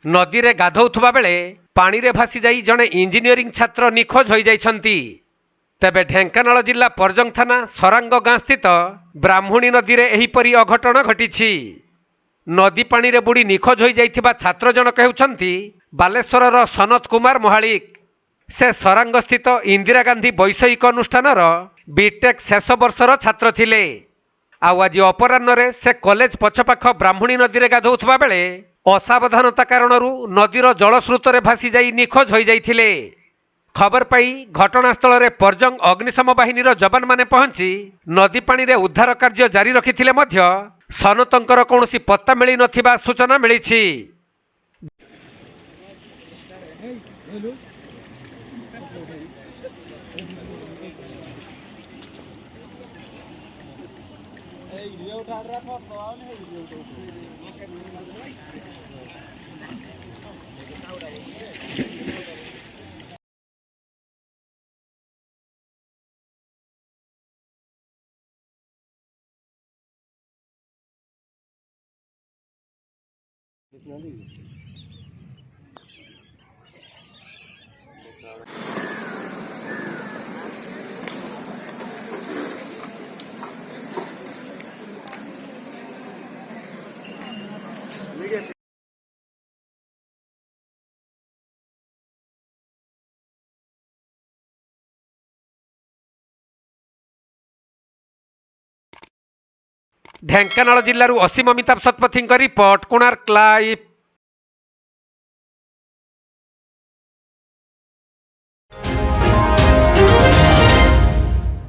नदी रे गाधौथुबा बेले पानी रे भासी जाई जणे इंजीनियरिंग छात्र निखोज होई जाइछंती। तेबे ढेंकानाल जिला परजंग थाना सरांग गाँ स्थित ब्राह्मणी नदी रे एहीपरि अघटन घटिछि। नदी पानी रे बुड़ी निखोज होई जाइथिबा छात्र जनक हेउछंती बालेश्वरर सनत कुमार महालिक। से सरांग स्थित इंदिरा गांधी वैषयिक अनुष्ठानर बीटेक शेष वर्षर छात्र थिले। आउ आज अपराह्न से कॉलेज पछपाख ब्राह्मणी नदी रे गाधौथुबा बेले असावधानता कारणरू नदीर जलस्रोत रे भासी जाई निखोज होई जाइथिले। खबर पाई घटनास्थल रे परजंग अग्निशम बाहिनीर जवान माने पहुंची नदी पानी रे उद्धार कार्य जारी रखिथिले मध्य सनतंकर कौनसी पत्ता मिली नथिबा सूचना मिलिछि। ढेंकानाल जिल्लारू असीम अमिताभ शतपथी रिपोर्ट कोणार्क लाइव।